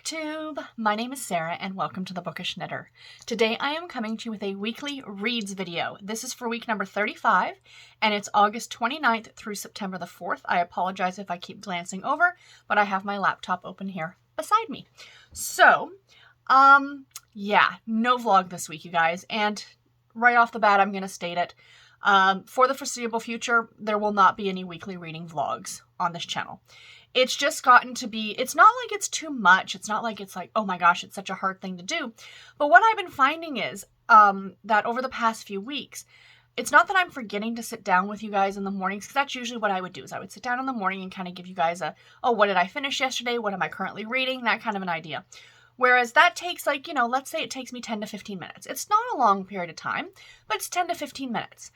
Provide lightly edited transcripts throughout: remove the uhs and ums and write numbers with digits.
Booktube! My name is Sarah and welcome to The Bookish Knitter. Today I am coming to you with a weekly reads video. This is for week number 35 and it's August 29th through September the 4th. I apologize if I keep glancing over, but I have my laptop open here beside me. So, yeah, no vlog this week, you guys. And right off the bat, I'm going to state it. For the foreseeable future, there will not be any weekly reading vlogs on this channel. It's just gotten to be, it's not like it's too much. It's not like it's like, oh my gosh, it's such a hard thing to do. But what I've been finding is that over the past few weeks, it's not that I'm forgetting to sit down with you guys in the mornings, because that's usually what I would do, is I would sit down in the morning and kind of give you guys a, oh, what did I finish yesterday? What am I currently reading? That kind of an idea. Whereas that takes like, let's say it takes me 10 to 15 minutes. It's not a long period of time, but it's 10 to 15 minutes.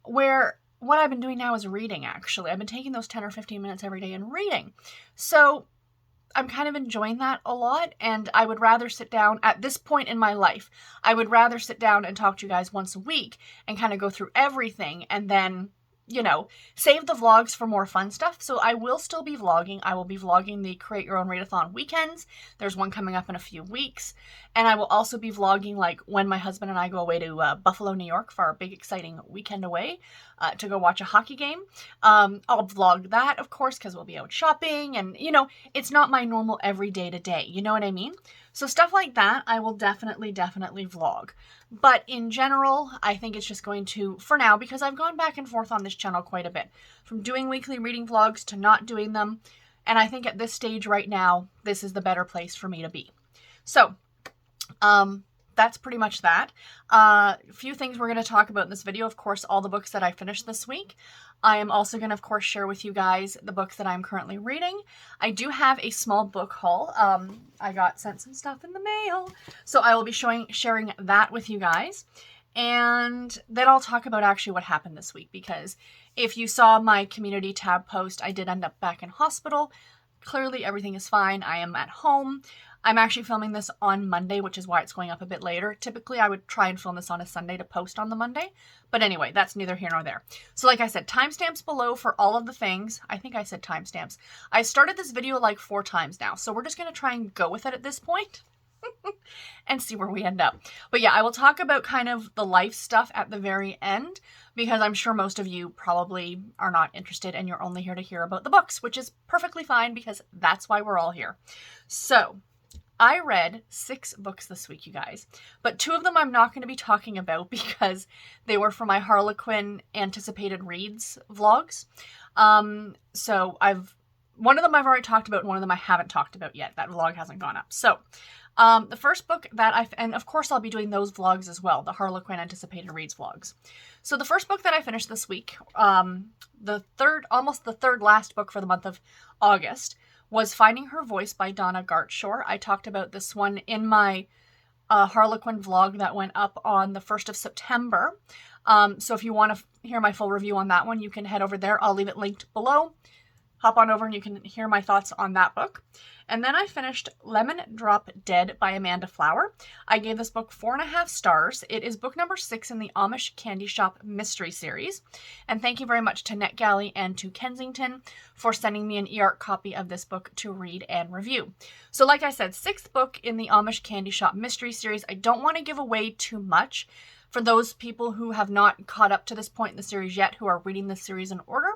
Where what I've been doing now is reading, actually. I've been taking those 10 or 15 minutes every day and reading. So I'm kind of enjoying that a lot, and I would rather sit down at this point in my life. I would rather sit down and talk to you guys once a week and kind of go through everything and then, save the vlogs for more fun stuff. So I will still be vlogging. I will be vlogging the Create Your Own Readathon weekends. There's one coming up in a few weeks. And I will also be vlogging like when my husband and I go away to Buffalo, New York for our big exciting weekend away to go watch a hockey game. I'll vlog that, of course, because we'll be out shopping and, it's not my normal everyday to day. You know what I mean? So stuff like that, I will definitely vlog. But in general, I think it's just going to, for now, because I've gone back and forth on this channel quite a bit, from doing weekly reading vlogs to not doing them. And I think at this stage right now, this is the better place for me to be. So, that's pretty much that. A few things we're going to talk about in this video. Of course, all the books that I finished this week. I am also going to, of course, share with you guys the books that I'm currently reading. I do have a small book haul. I got sent some stuff in the mail, so I will be sharing that with you guys. And then I'll talk about actually what happened this week, because if you saw my community tab post, I did end up back in hospital. Clearly, everything is fine. I am at home. I'm actually filming this on Monday, which is why it's going up a bit later. Typically, I would try and film this on a Sunday to post on the Monday. But anyway, that's neither here nor there. So like I said, timestamps below for all of the things. I think I said timestamps. I started this video like 4 times now, so we're just going to try and go with it at this point and see where we end up. But yeah, I will talk about kind of the life stuff at the very end, because I'm sure most of you probably are not interested and you're only here to hear about the books, which is perfectly fine because that's why we're all here. So I read 6 books this week, you guys, but 2 of them I'm not going to be talking about because they were for my Harlequin anticipated reads vlogs. So one of them I've already talked about, and one of them I haven't talked about yet. That vlog hasn't gone up. So the first book that and of course I'll be doing those vlogs as well, the Harlequin anticipated reads vlogs. So the first book that I finished this week, almost the third last book for the month of August, was Finding Her Voice by Donna Gartshore. I talked about this one in my Harlequin vlog that went up on the 1st of September. So if you want to hear my full review on that one, you can head over there. I'll leave it linked below. Hop on over and you can hear my thoughts on that book. And then I finished Lemon Drop Dead by Amanda Flower. I gave this book 4.5 stars. It is book number 6 in the Amish Candy Shop Mystery Series. And thank you very much to NetGalley and to Kensington for sending me an e-art copy of this book to read and review. So like I said, 6th book in the Amish Candy Shop Mystery Series. I don't want to give away too much for those people who have not caught up to this point in the series yet, who are reading this series in order.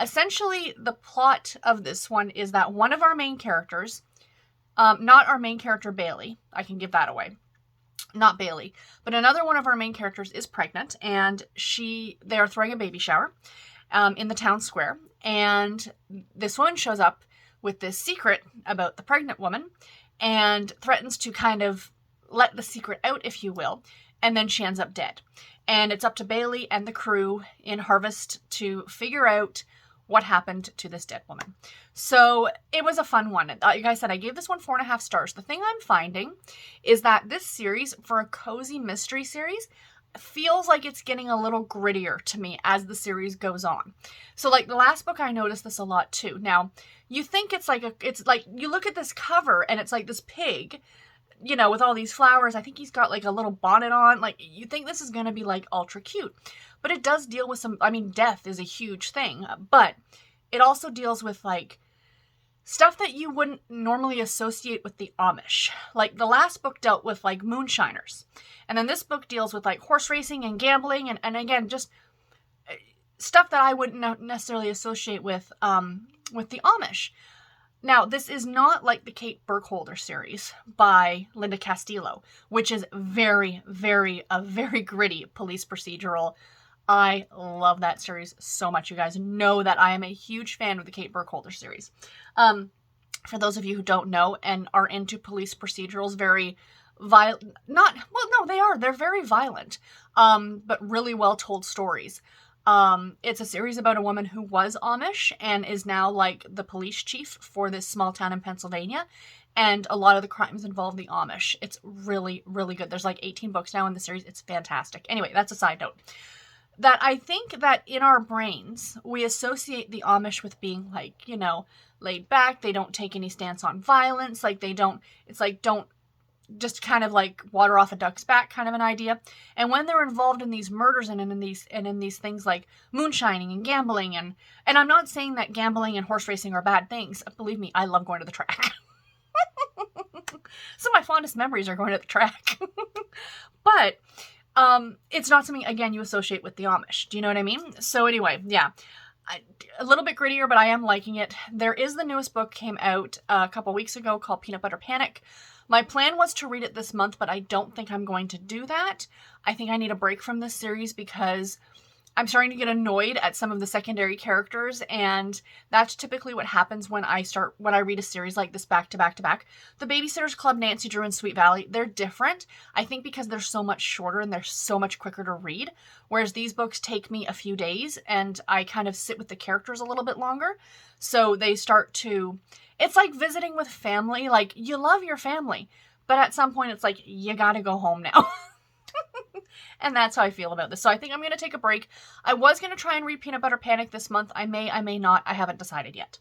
Essentially, the plot of this one is that one of our main characters, not our main character Bailey, I can give that away, not Bailey, but another one of our main characters is pregnant, and they are throwing a baby shower in the town square, and this woman shows up with this secret about the pregnant woman and threatens to kind of let the secret out, if you will, and then she ends up dead. And it's up to Bailey and the crew in Harvest to figure out what happened to this dead woman. So it was a fun one. Like I said, I gave this one 4.5 stars. The thing I'm finding is that this series, for a cozy mystery series, feels like it's getting a little grittier to me as the series goes on. So like the last book, I noticed this a lot too. Now, you think it's like you look at this cover and it's like this pig, with all these flowers. I think he's got like a little bonnet on. Like, you think this is going to be like ultra cute. But it does deal with death is a huge thing. But it also deals with like stuff that you wouldn't normally associate with the Amish. Like the last book dealt with like moonshiners. And then this book deals with like horse racing and gambling and again, just stuff that I wouldn't necessarily associate with the Amish. Now, this is not like the Kate Burkholder series by Linda Castillo, which is a very gritty police procedural. I love that series so much. You guys know that I am a huge fan of the Kate Burkholder series. For those of you who don't know and are into police procedurals, very violent, they're very violent, but really well told stories. It's a series about a woman who was Amish and is now like the police chief for this small town in Pennsylvania. And a lot of the crimes involve the Amish. It's really good. There's like 18 books now in the series. It's fantastic. Anyway, that's a side note. That I think that in our brains, we associate the Amish with being like, laid back. They don't take any stance on violence. Like don't just kind of like water off a duck's back kind of an idea. And when they're involved in these murders and in these things like moonshining and gambling and I'm not saying that gambling and horse racing are bad things. Believe me, I love going to the track. Some of my fondest memories are going to the track. But it's not something, again, you associate with the Amish. Do you know what I mean? So anyway, yeah. A little bit grittier, but I am liking it. There is the newest book came out a couple weeks ago called Peanut Butter Panic. My plan was to read it this month, but I don't think I'm going to do that. I think I need a break from this series because I'm starting to get annoyed at some of the secondary characters, and that's typically what happens when I read a series like this back to back to back. The Babysitter's Club, Nancy Drew, and Sweet Valley, they're different. I think because they're so much shorter and they're so much quicker to read, whereas these books take me a few days and I kind of sit with the characters a little bit longer. So they start to, it's like visiting with family. Like, you love your family, but at some point it's like, you gotta go home now. And that's how I feel about this. So I think I'm going to take a break. I was going to try and read Peanut Butter Panic this month. I may not. I haven't decided yet.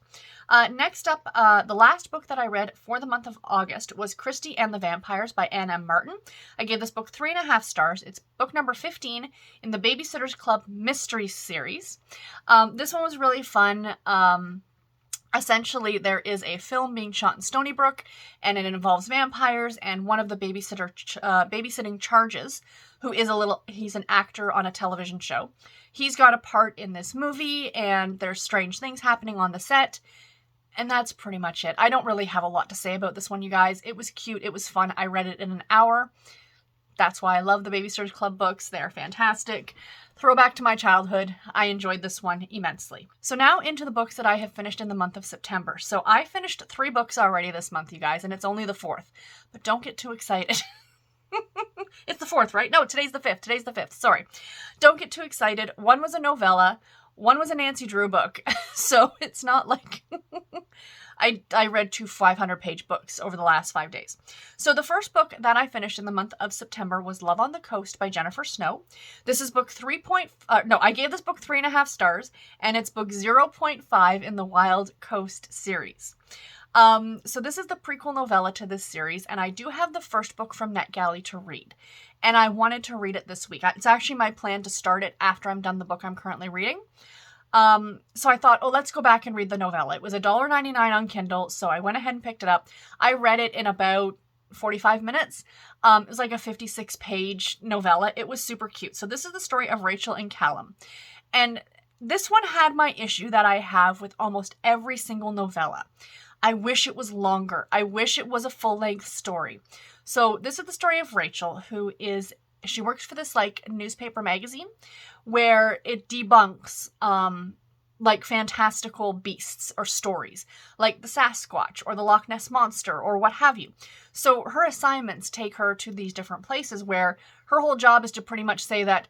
Next up, the last book that I read for the month of August was Kristy and the Vampires by Ann M. Martin. I gave this book 3.5 stars. It's book number 15 in the Babysitter's Club Mystery Series. This one was really fun. Essentially, there is a film being shot in Stony Brook, and it involves vampires, and one of the babysitting charges, he's an actor on a television show. He's got a part in this movie, and there's strange things happening on the set, and that's pretty much it. I don't really have a lot to say about this one, you guys. It was cute. It was fun. I read it in an hour. That's why I love the Babysitter's Club books. They're fantastic. Throwback to my childhood. I enjoyed this one immensely. So now into the books that I have finished in the month of September. So I finished 3 books already this month, you guys, and it's only the 4th. But don't get too excited. It's the 4th, right? No, today's the 5th. Sorry. Don't get too excited. One was a novella. One was a Nancy Drew book. So it's not like... I read 2 500-page books over the last 5 days. So the first book that I finished in the month of September was Love on the Coast by Jennifer Snow. This is book I gave this book 3.5 stars, and it's book 0.5 in the Wild Coast series. So this is the prequel novella to this series, and I do have the first book from NetGalley to read, and I wanted to read it this week. It's actually my plan to start it after I'm done the book I'm currently reading. So I thought, let's go back and read the novella. It was $1.99 on Kindle, so I went ahead and picked it up. I read it in about 45 minutes. It was like a 56-page novella. It was super cute. So this is the story of Rachel and Callum. And this one had my issue that I have with almost every single novella. I wish it was longer. I wish it was a full-length story. So this is the story of Rachel, she works for this like newspaper magazine where it debunks like fantastical beasts or stories like the Sasquatch or the Loch Ness Monster or what have you. So her assignments take her to these different places where her whole job is to pretty much say that,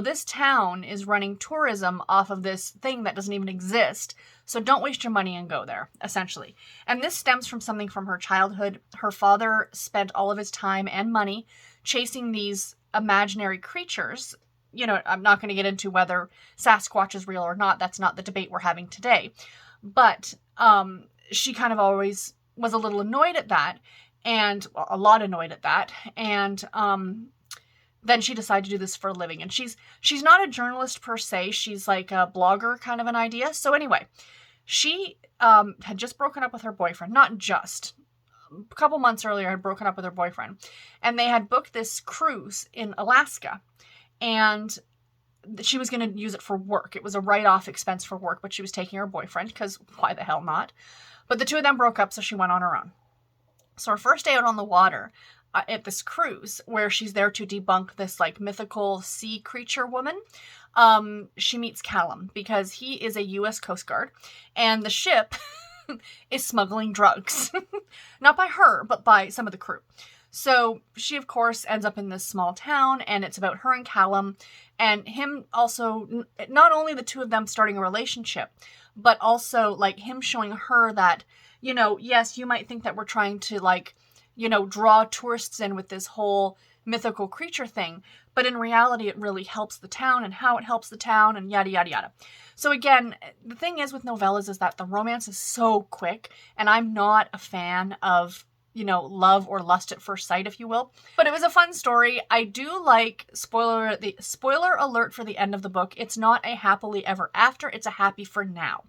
this town is running tourism off of this thing that doesn't even exist. So don't waste your money and go there, essentially. And this stems from something from her childhood. Her father spent all of his time and money chasing these imaginary creatures. I'm not going to get into whether Sasquatch is real or not. That's not the debate we're having today. But she kind of always was a little annoyed at that, and a lot annoyed at that. And then she decided to do this for a living. And she's not a journalist per se. She's like a blogger kind of an idea. So anyway, She had just broken up with her boyfriend, not just, a couple months earlier had broken up with her boyfriend, and they had booked this cruise in Alaska, and she was going to use it for work. It was a write-off expense for work, but she was taking her boyfriend, because why the hell not? But the two of them broke up, so she went on her own. So her first day out on the water at this cruise, where she's there to debunk this like mythical sea creature woman, she meets Callum, because he is a U.S. Coast Guard, and the ship is smuggling drugs. Not by her, but by some of the crew. So she, of course, ends up in this small town, and it's about her and Callum, and him also, not only the two of them starting a relationship, but also, like, him showing her that, you know, yes, you might think that we're trying to, like, you know, draw tourists in with this whole mythical creature thing, but in reality, it really helps the town, and how it helps the town, and yada, yada, yada. So again, the thing is with novellas is that the romance is so quick, and I'm not a fan of, you know, love or lust at first sight, if you will. But it was a fun story. I do like, spoiler alert for the end of the book, it's not a happily ever after, it's a happy for now,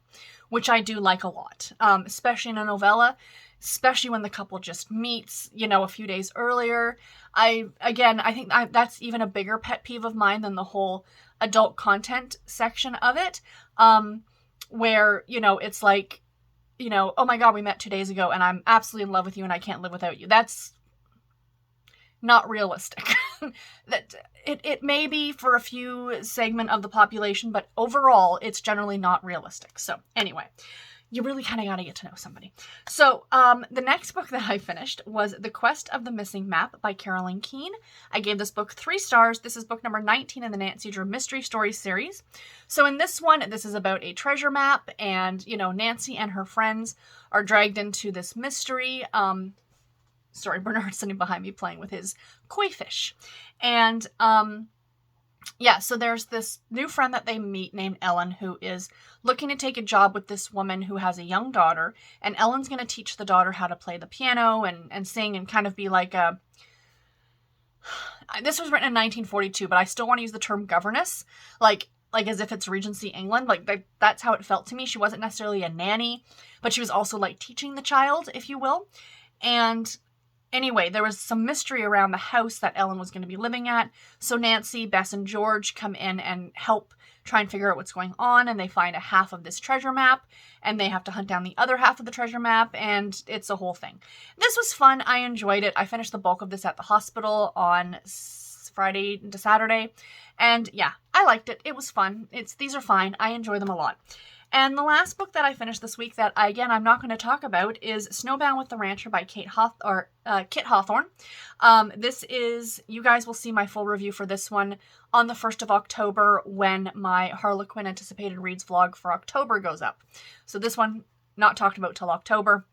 which I do like a lot, especially in a novella, especially when the couple just meets, you know, a few days earlier. I think that's even a bigger pet peeve of mine than the whole adult content section of it, where, you know, it's like, you know, oh my God, we met 2 days ago and I'm absolutely in love with you and I can't live without you. That's not realistic. That it may be for a few segment of the population, but overall it's generally not realistic. So anyway, you really kind of got to get to know somebody. So the next book that I finished was The Quest of the Missing Map by Carolyn Keene. I gave this book 3 stars. This is book number 19 in the Nancy Drew Mystery Stories series. So in this one, this is about a treasure map, and, you know, Nancy and her friends are dragged into this mystery. Sorry, Bernard's sitting behind me playing with his koi fish. And yeah, so there's this new friend that they meet named Ellen, who is looking to take a job with this woman who has a young daughter, and Ellen's going to teach the daughter how to play the piano and sing, and kind of be like a... This was written in 1942, but I still want to use the term governess, like as if it's Regency England. Like that's how it felt to me. She wasn't necessarily a nanny, but she was also like teaching the child, if you will. And anyway, there was some mystery around the house that Ellen was going to be living at. So Nancy, Bess, and George come in and help try and figure out what's going on. And they find a half of this treasure map, and they have to hunt down the other half of the treasure map. And it's a whole thing. This was fun. I enjoyed it. I finished the bulk of this at the hospital on Friday to Saturday. And yeah, I liked it. It was fun. These are fine. I enjoy them a lot. And the last book that I finished this week that, again, I'm not going to talk about is Snowbound with the Rancher by Kit Hawthorne. This is, you guys will see my full review for this one on the 1st of October when my Harlequin Anticipated Reads vlog for October goes up. So this one, not talked about till October.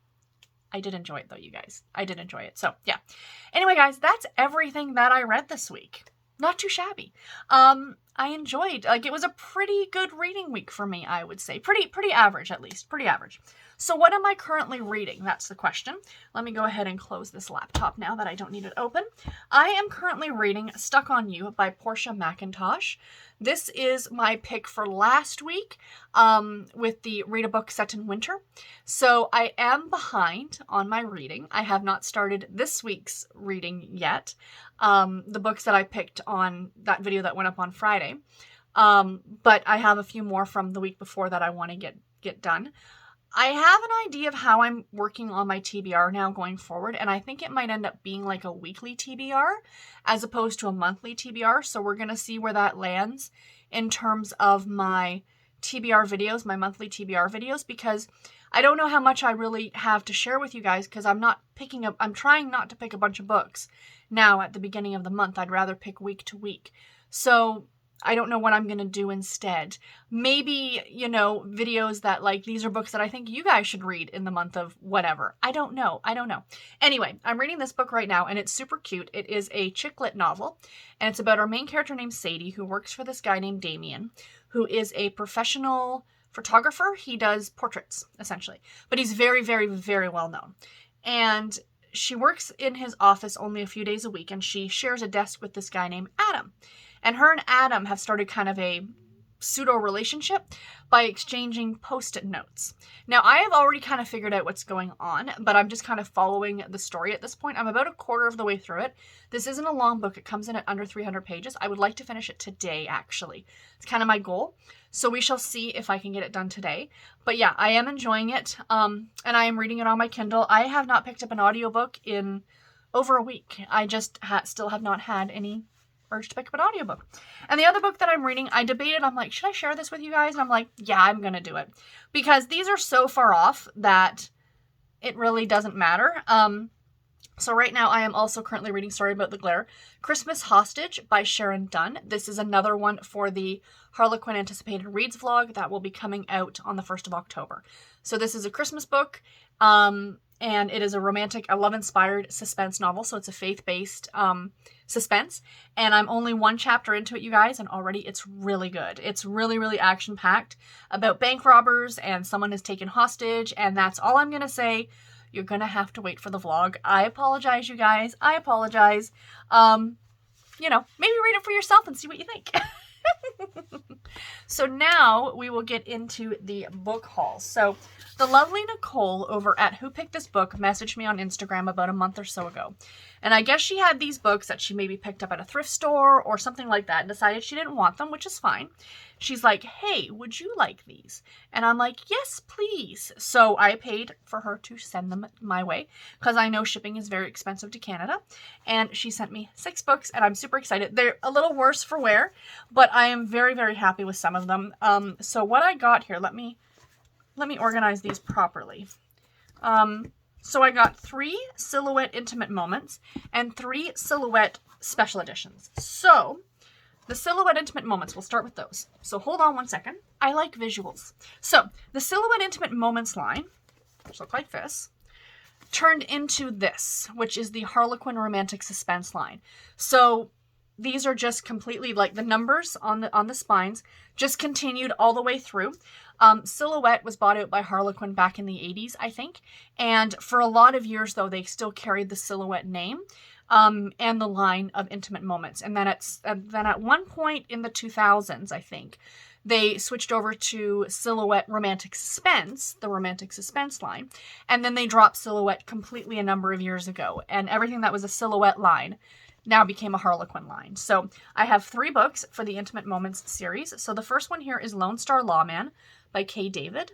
I did enjoy it though, you guys. I did enjoy it. So yeah. Anyway, guys, that's everything that I read this week. Not too shabby. I enjoyed, like, it was a pretty good reading week for me, I would say. Pretty average, at least. Pretty average. So what am I currently reading? That's the question. Let me go ahead and close this laptop now that I don't need it open. I am currently reading Stuck on You by Portia McIntosh. This is my pick for last week with the Read a Book Set in Winter. So I am behind on my reading. I have not started this week's reading yet. The books that I picked on that video that went up on Friday. But I have a few more from the week before that I want to get done. I have an idea of how I'm working on my TBR now going forward, and I think it might end up being like a weekly TBR as opposed to a monthly TBR, so we're going to see where that lands in terms of my TBR videos, my monthly TBR videos, because I don't know how much I really have to share with you guys, because I'm trying not to pick a bunch of books now at the beginning of the month. I'd rather pick week to week. So I don't know what I'm going to do instead. Maybe, you know, videos that, like, these are books that I think you guys should read in the month of whatever. I don't know. Anyway, I'm reading this book right now, and it's super cute. It is a chick lit novel, and it's about our main character named Sadie, who works for this guy named Damien, who is a professional photographer. He does portraits, essentially. But he's very, very, very well known. And she works in his office only a few days a week, and she shares a desk with this guy named Adam. And her and Adam have started kind of a pseudo-relationship by exchanging post-it notes. Now, I have already kind of figured out what's going on, but I'm just kind of following the story at this point. I'm about a quarter of the way through it. This isn't a long book. It comes in at under 300 pages. I would like to finish it today, actually. It's kind of my goal. So we shall see if I can get it done today. But yeah, I am enjoying it, and I am reading it on my Kindle. I have not picked up an audiobook in over a week. I just still have not had any urge to pick up an audiobook. And the other book that I'm reading, I debated, I'm like, should I share this with you guys? And I'm like, yeah, I'm going to do it. Because these are so far off that it really doesn't matter. So right now I am also currently reading Sorry About the Glare, Christmas Hostage by Sharon Dunn. This is another one for the Harlequin Anticipated Reads vlog that will be coming out on the 1st of October. So this is a Christmas book, and it is a romantic, a love-inspired suspense novel. So it's a faith-based suspense. And I'm only one chapter into it, you guys, and already it's really good. It's really, really action-packed about bank robbers and someone is taken hostage. And that's all I'm going to say. You're going to have to wait for the vlog. I apologize, you guys. I apologize. You know, maybe read it for yourself and see what you think. So now we will get into the book haul. So the lovely Nicole over at Who Picked This Book messaged me on Instagram about a month or so ago. And I guess she had these books that she maybe picked up at a thrift store or something like that and decided she didn't want them, which is fine. She's like, hey, would you like these? And I'm like, yes, please. So I paid for her to send them my way because I know shipping is very expensive to Canada. And she sent me 6 books and I'm super excited. They're a little worse for wear, but I am very, very happy with some of them. So what I got here, let me organize these properly. So I got 3 Silhouette Intimate Moments and 3 Silhouette Special Editions. So the Silhouette Intimate Moments, we'll start with those. So hold on one second. I like visuals. So the Silhouette Intimate Moments line, which look like this, turned into this, which is the Harlequin Romantic Suspense line. So these are just completely like the numbers on the spines just continued all the way through. Silhouette was bought out by Harlequin back in the 80s, I think. And for a lot of years, though, they still carried the Silhouette name and the line of Intimate Moments. And then at one point in the 2000s, I think, they switched over to Silhouette Romantic Suspense, the Romantic Suspense line. And then they dropped Silhouette completely a number of years ago. And everything that was a Silhouette line now became a Harlequin line. So I have 3 books for the Intimate Moments series. So the first one here is Lone Star Lawman by Kay David.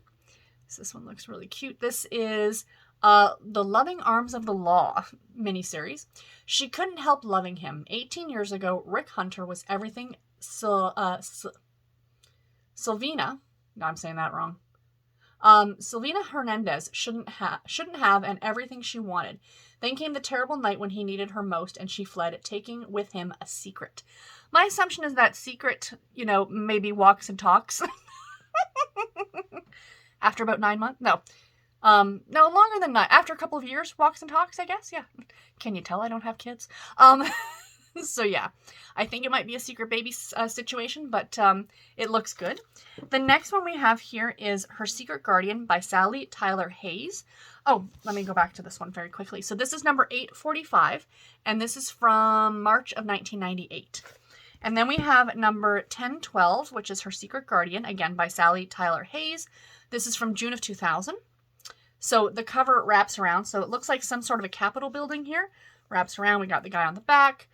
So this one looks really cute. This is the Loving Arms of the Law miniseries. She couldn't help loving him. 18 years ago, Rick Hunter was everything Sylvina, no, I'm saying that wrong. Sylvina Hernandez shouldn't have and everything she wanted. Then came the terrible night when he needed her most and she fled, taking with him a secret. My assumption is that secret, you know, maybe walks and talks. After about 9 months? No. No, longer than 9. After a couple of years, walks and talks, I guess. Yeah. Can you tell I don't have kids? So yeah, I think it might be a secret baby situation, but it looks good. The next one we have here is Her Secret Guardian by Sally Tyler Hayes. Oh, let me go back to this one very quickly. So this is number 845, and this is from March of 1998. And then we have number 1012, which is Her Secret Guardian, again by Sally Tyler Hayes. This is from June of 2000. So the cover wraps around. So it looks like some sort of a Capitol building here. Wraps around. We got the guy on the back.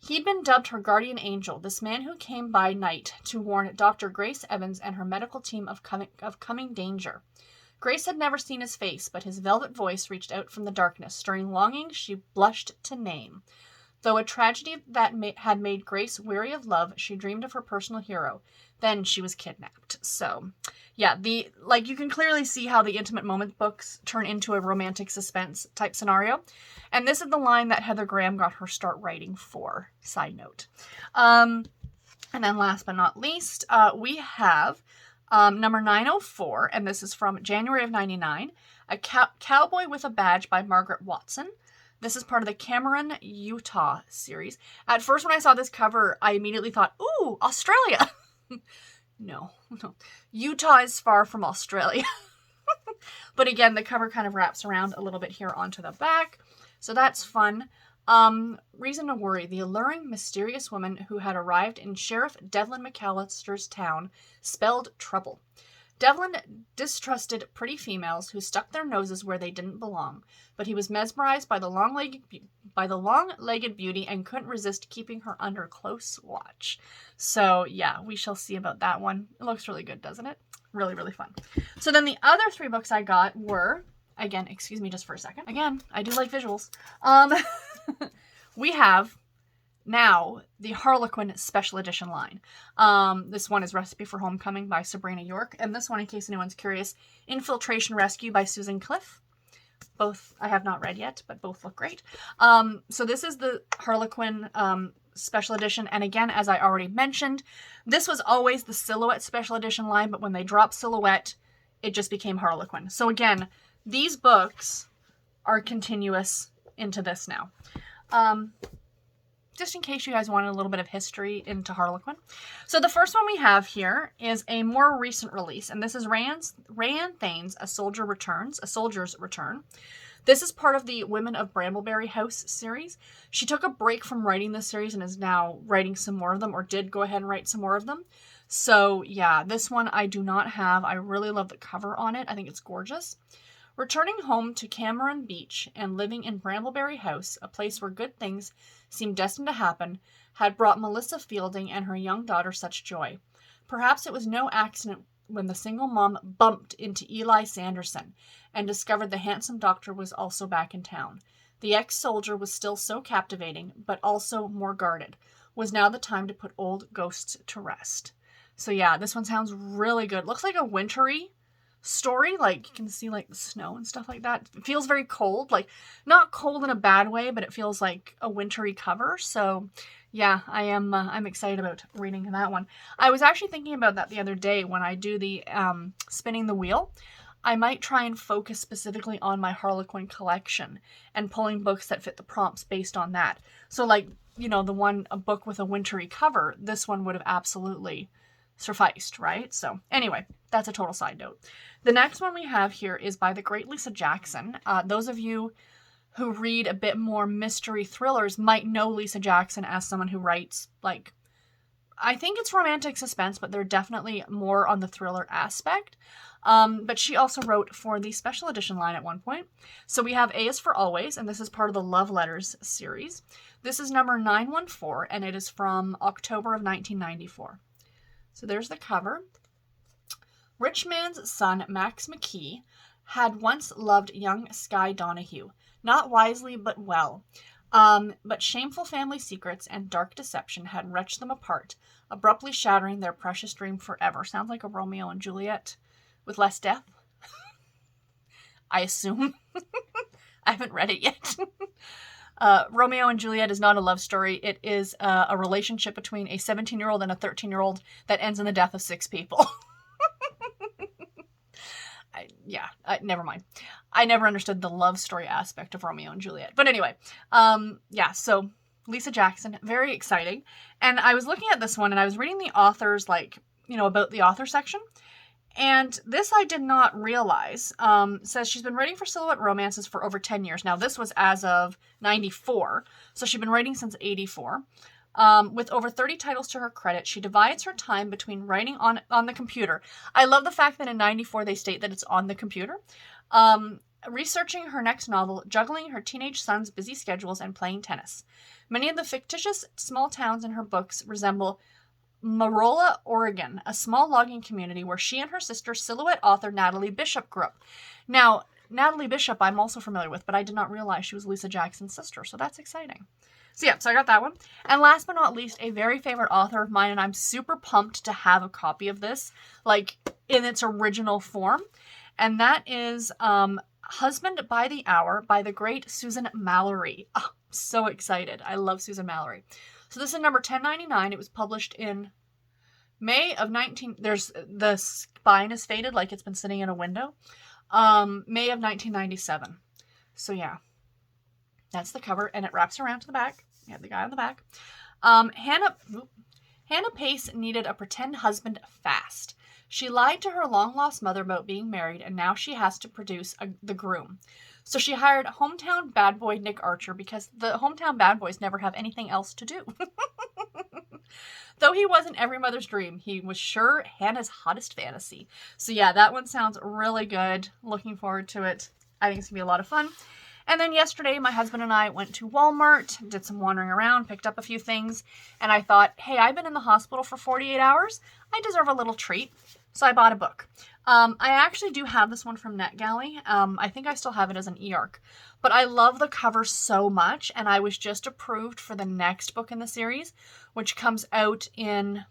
He'd been dubbed her guardian angel, this man who came by night to warn Dr. Grace Evans and her medical team of coming danger. Grace had never seen his face, but his velvet voice reached out from the darkness, stirring longing she blushed to name. Though a tragedy that had made Grace weary of love, she dreamed of her personal hero. Then she was kidnapped. So, yeah, you can clearly see how the Intimate Moment books turn into a romantic suspense type scenario. And this is the line that Heather Graham got her start writing for. Side note. And then last but not least, we have number 904, and this is from January of 99, A Cowboy with a Badge by Margaret Watson. This is part of the Cameron, Utah series. At first, when I saw this cover, I immediately thought, ooh, Australia. No. Utah is far from Australia. But again, the cover kind of wraps around a little bit here onto the back. So that's fun. Reason to worry. The alluring, mysterious woman who had arrived in Sheriff Devlin McAllister's town spelled trouble. Devlin distrusted pretty females who stuck their noses where they didn't belong, but he was mesmerized by the long-legged beauty and couldn't resist keeping her under close watch. So yeah, we shall see about that one. It looks really good, doesn't it? Really, really fun. So then the other 3 books I got were, again, excuse me just for a second. Again, I do like visuals. We have now the Harlequin Special Edition line. This one is Recipe for Homecoming by Sabrina York. And this one, in case anyone's curious, Infiltration Rescue by Susan Cliff. Both I have not read yet, but both look great. So this is the Harlequin Special Edition. And again, as I already mentioned, this was always the Silhouette Special Edition line, but when they dropped Silhouette, it just became Harlequin. So again, these books are continuous into this now. Just in case you guys wanted a little bit of history into Harlequin. So the first one we have here is a more recent release, and this is Rayanne Thane's A Soldier's Return. This is part of the Women of Brambleberry House series. She took a break from writing this series and is now writing some more of them, or did go ahead and write some more of them. So yeah, this one I do not have. I really love the cover on it. I think it's gorgeous. Returning home to Cameron Beach and living in Brambleberry House, a place where good things seemed destined to happen, had brought Melissa Fielding and her young daughter such joy. Perhaps it was no accident when the single mom bumped into Eli Sanderson and discovered the handsome doctor was also back in town. The ex-soldier was still so captivating, but also more guarded. Was now the time to put old ghosts to rest. So yeah, this one sounds really good. Looks like a wintry story, like you can see like the snow and stuff like that. It feels very cold, like not cold in a bad way, but it feels like a wintry cover. So yeah, I'm excited about reading that one. I was actually thinking about that the other day when I do the spinning the wheel. I might try and focus specifically on my Harlequin collection and pulling books that fit the prompts based on that. So like, you know, a book with a wintry cover, this one would have absolutely sufficed, right? So anyway, that's a total side note. The next one we have here is by the great Lisa Jackson. Those of you who read a bit more mystery thrillers might know Lisa Jackson as someone who writes, like, I think it's romantic suspense, but they're definitely more on the thriller aspect. But she also wrote for the special edition line at one point. So we have A is for Always, and this is part of the Love Letters series. This is number 914, and it is from October of 1994. So there's the cover. Rich man's son, Max McKee, had once loved young Skye Donahue, not wisely but well. But shameful family secrets and dark deception had wrenched them apart, abruptly shattering their precious dream forever. Sounds like a Romeo and Juliet with less death. I assume. I haven't read it yet. Romeo and Juliet is not a love story. It is a relationship between a 17-year-old and a 13-year-old that ends in the death of 6 people. Never mind. I never understood the love story aspect of Romeo and Juliet. But anyway, so Lisa Jackson, very exciting. And I was looking at this one and I was reading the author's, about the author section. And this I did not realize. Says she's been writing for Silhouette Romances for over 10 years. Now, this was as of 94. So she's been writing since 84. With over 30 titles to her credit, she divides her time between writing on the computer. I love the fact that in 94 they state that it's on the computer. Researching her next novel, juggling her teenage son's busy schedules, and playing tennis. Many of the fictitious small towns in her books resemble Marola, Oregon, a small logging community where she and her sister, Silhouette author Natalie Bishop, grew up. Now, Natalie Bishop I'm also familiar with, but I did not realize she was Lisa Jackson's sister, so that's exciting. So I got that one. And last but not least, a very favorite author of mine, and I'm super pumped to have a copy of this, like, in its original form. And that is Husband by the Hour by the great Susan Mallory. Oh, I'm so excited. I love Susan Mallory. So this is number 1099. It was published in May of there's the spine is faded like it's been sitting in a window. May of 1997. So yeah. That's the cover, and it wraps around to the back. You have the guy on the back. Hannah Pace needed a pretend husband fast. She lied to her long-lost mother about being married, and now she has to produce the groom. So she hired hometown bad boy Nick Archer because the hometown bad boys never have anything else to do. Though he wasn't every mother's dream, he was sure Hannah's hottest fantasy. So yeah, that one sounds really good. Looking forward to it. I think it's going to be a lot of fun. And then yesterday, my husband and I went to Walmart, did some wandering around, picked up a few things, and I thought, hey, I've been in the hospital for 48 hours. I deserve a little treat. So I bought a book. I actually do have this one from NetGalley. I think I still have it as an e-arc. But I love the cover so much, and I was just approved for the next book in the series, which comes out in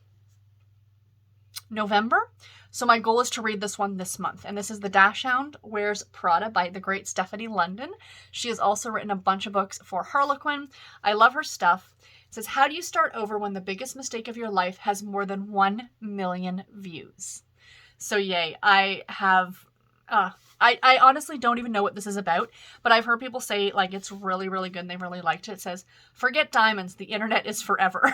November. So my goal is to read this one this month. And this is The Dachshund Wears Prada by the great Stephanie London. She has also written a bunch of books for Harlequin. I love her stuff. It says, how do you start over when the biggest mistake of your life has more than 1 million views? So yay, I have, I honestly don't even know what this is about, but I've heard people say like it's really, really good and they really liked it. It says, forget diamonds, the internet is forever.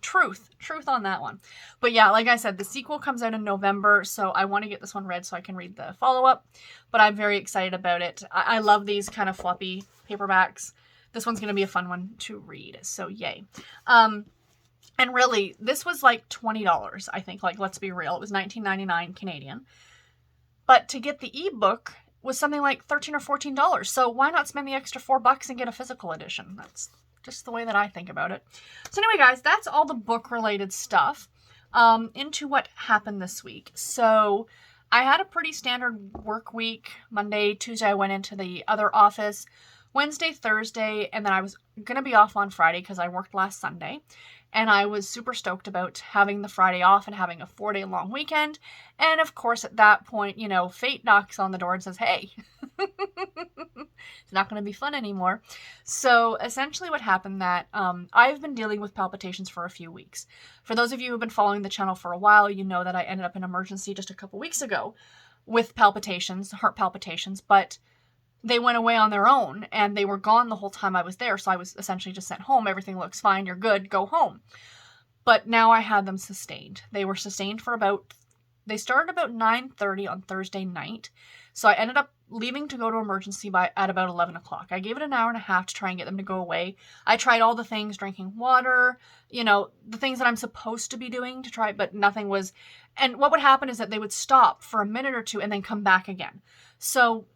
Truth on that one. But yeah, like I said, the sequel comes out in November, so I want to get this one read so I can read the follow-up, but I'm very excited about it. I love these kind of floppy paperbacks. This one's going to be a fun one to read, so yay. And really, this was like $20, I think. Like, let's be real. It was $19.99 Canadian. But to get the ebook was something like $13 or $14. So why not spend the extra $4 and get a physical edition? That's just the way that I think about it. So anyway, guys, that's all the book-related stuff. Into what happened this week. So I had a pretty standard work week. Monday, Tuesday, I went into the other office. Wednesday, Thursday, and then I was going to be off on Friday because I worked last Sunday. And I was super stoked about having the Friday off and having a 4-day long weekend. And of course, at that point, you know, fate knocks on the door and says, hey, it's not going to be fun anymore. So essentially what happened that I've been dealing with palpitations for a few weeks. For those of you who've been following the channel for a while, you know that I ended up in emergency just a couple weeks ago with palpitations, heart palpitations, but they went away on their own and they were gone the whole time I was there. So I was essentially just sent home. Everything looks fine. You're good. Go home. But now I had them sustained. They were sustained for they started about 9:30 on Thursday night. So I ended up leaving to go to emergency at about 11 o'clock. I gave it an hour and a half to try and get them to go away. I tried all the things, drinking water, you know, the things that I'm supposed to be doing to try, but nothing was. And what would happen is that they would stop for a minute or two and then come back again. So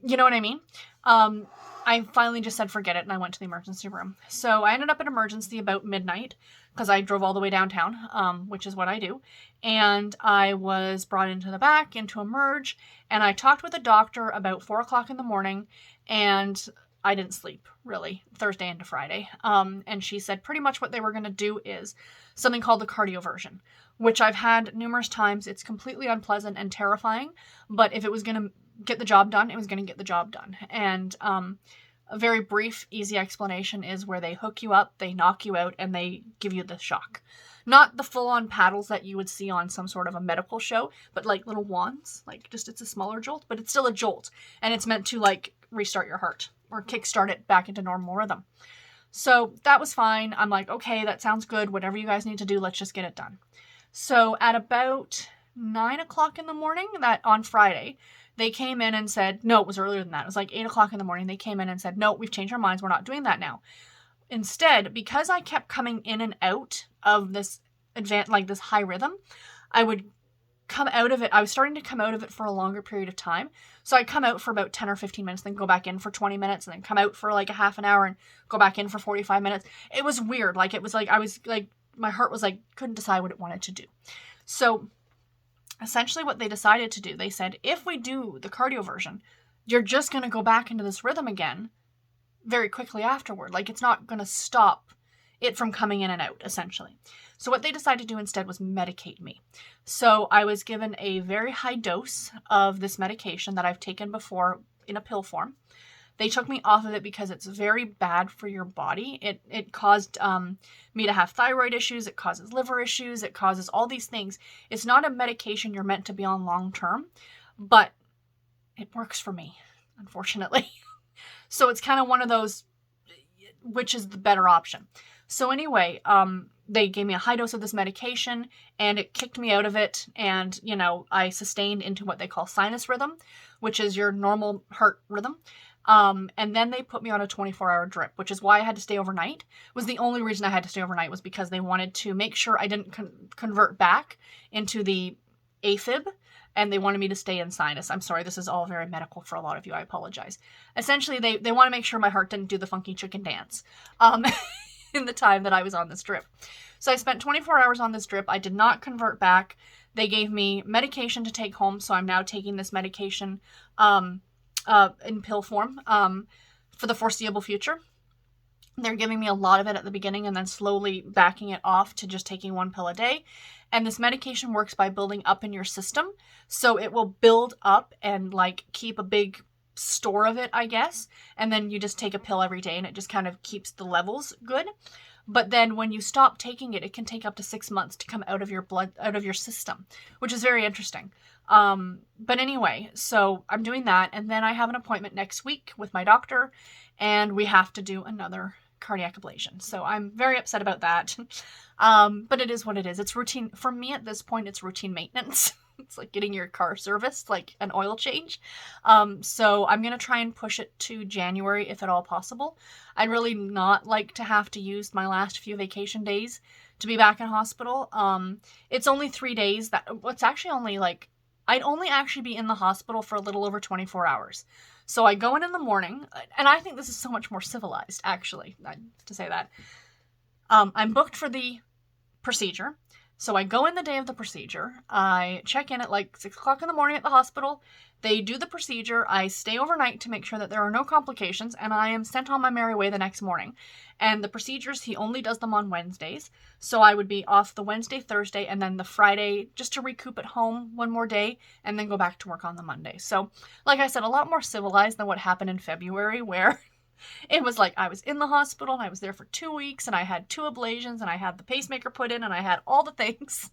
you know what I mean? I finally just said, forget it. And I went to the emergency room. So I ended up in emergency about midnight because I drove all the way downtown, which is what I do. And I was brought into the back, into emerge. And I talked with a doctor about 4 o'clock in the morning. And I didn't sleep really Thursday into Friday. And she said pretty much what they were going to do is something called the cardioversion, which I've had numerous times. It's completely unpleasant and terrifying. But if it was going to get the job done, it was going to get the job done. And a very brief, easy explanation is where they hook you up, they knock you out, and they give you the shock. Not the full-on paddles that you would see on some sort of a medical show, but like little wands. Like just it's a smaller jolt, but it's still a jolt. And it's meant to like restart your heart or kickstart it back into normal rhythm. So that was fine. I'm like, okay, that sounds good. Whatever you guys need to do, let's just get it done. So at about 9 o'clock in the morning on Friday, they came in and said, no, it was earlier than that. It was like 8 o'clock in the morning. They came in and said, no, we've changed our minds. We're not doing that now. Instead, because I kept coming in and out of this this high rhythm, I would come out of it. I was starting to come out of it for a longer period of time. So I'd come out for about 10 or 15 minutes, then go back in for 20 minutes, and then come out for like a half an hour and go back in for 45 minutes. It was weird. Like, it was like, I was like, my heart was like, couldn't decide what it wanted to do. So essentially what they decided to do, they said, if we do the cardioversion, you're just going to go back into this rhythm again very quickly afterward. Like, it's not going to stop it from coming in and out, essentially. So what they decided to do instead was medicate me. So I was given a very high dose of this medication that I've taken before in a pill form. They took me off of it because it's very bad for your body. It caused me to have thyroid issues. It causes liver issues. It causes all these things. It's not a medication you're meant to be on long term, but it works for me, unfortunately. So it's kind of one of those, which is the better option. So anyway, they gave me a high dose of this medication and it kicked me out of it. And, you know, I sustained into what they call sinus rhythm, which is your normal heart rhythm. And then they put me on a 24-hour drip, which is why I had to stay overnight. Was the only reason I had to stay overnight was because they wanted to make sure I didn't convert back into the AFib, and they wanted me to stay in sinus. I'm sorry, this is all very medical for a lot of you. I apologize. Essentially, they want to make sure my heart didn't do the funky chicken dance in the time that I was on this drip. So I spent 24 hours on this drip. I did not convert back. They gave me medication to take home, so I'm now taking this medication in pill form for the foreseeable future. They're giving me a lot of it at the beginning and then slowly backing it off to just taking 1 pill a day. And this medication works by building up in your system. So it will build up and like keep a big store of it, I guess. And then you just take a pill every day and it just kind of keeps the levels good. But then when you stop taking it, it can take up to 6 months to come out of your blood, out of your system, which is very interesting. But anyway, so I'm doing that. And then I have an appointment next week with my doctor and we have to do another cardiac ablation. So I'm very upset about that. But it is what it is. It's routine. For me at this point, it's routine maintenance. It's like getting your car serviced, like an oil change. So I'm going to try and push it to January if at all possible. I'd really not like to have to use my last few vacation days to be back in hospital. It's only 3 days. It's actually only like, I'd only actually be in the hospital for a little over 24 hours. So I go in the morning, and I think this is so much more civilized, actually, to say that. I'm booked for the procedure. So I go in the day of the procedure. I check in at like 6 o'clock in the morning at the hospital. They do the procedure. I stay overnight to make sure that there are no complications, and I am sent on my merry way the next morning. And the procedures, he only does them on Wednesdays. So I would be off the Wednesday, Thursday, and then the Friday just to recoup at home 1 more day and then go back to work on the Monday. So like I said, a lot more civilized than what happened in February, where it was like I was in the hospital and I was there for 2 weeks and I had 2 ablations and I had the pacemaker put in and I had all the things.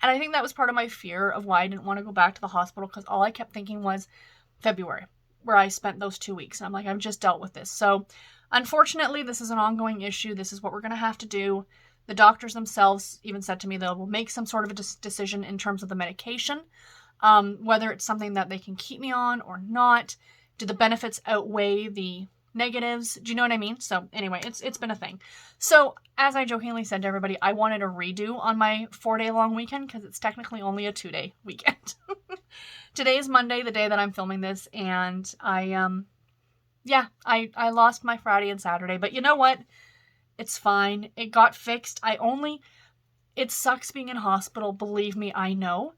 And I think that was part of my fear of why I didn't want to go back to the hospital, because all I kept thinking was February, where I spent those 2 weeks. And I'm like, I've just dealt with this. So unfortunately, this is an ongoing issue. This is what we're going to have to do. The doctors themselves even said to me they'll make some sort of a decision in terms of the medication, whether it's something that they can keep me on or not. Do the benefits outweigh the negatives? Do you know what I mean? So anyway, it's been a thing. So as I jokingly said to everybody, I wanted a redo on my 4-day long weekend because it's technically only a 2-day weekend. Today is Monday, the day that I'm filming this, and I lost my Friday and Saturday, but you know what? It's fine. It got fixed. It sucks being in hospital. Believe me, I know.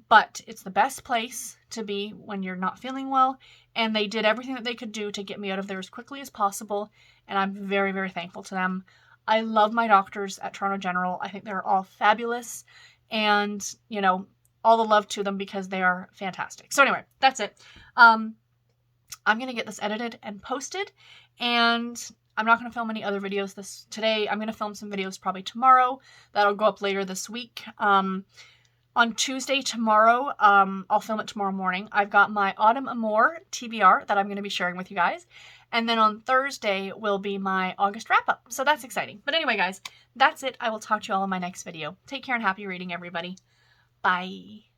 But it's the best place to be when you're not feeling well. And they did everything that they could do to get me out of there as quickly as possible. And I'm very, very thankful to them. I love my doctors at Toronto General. I think they're all fabulous. And, you know, all the love to them because they are fantastic. So anyway, that's it. I'm going to get this edited and posted. And I'm not going to film any other videos today. I'm going to film some videos probably tomorrow. That'll go up later this week. On Tuesday, tomorrow, I'll film it tomorrow morning. I've got my Autumn Amour TBR that I'm going to be sharing with you guys. And then on Thursday will be my August wrap-up. So that's exciting. But anyway, guys, that's it. I will talk to you all in my next video. Take care and happy reading, everybody. Bye.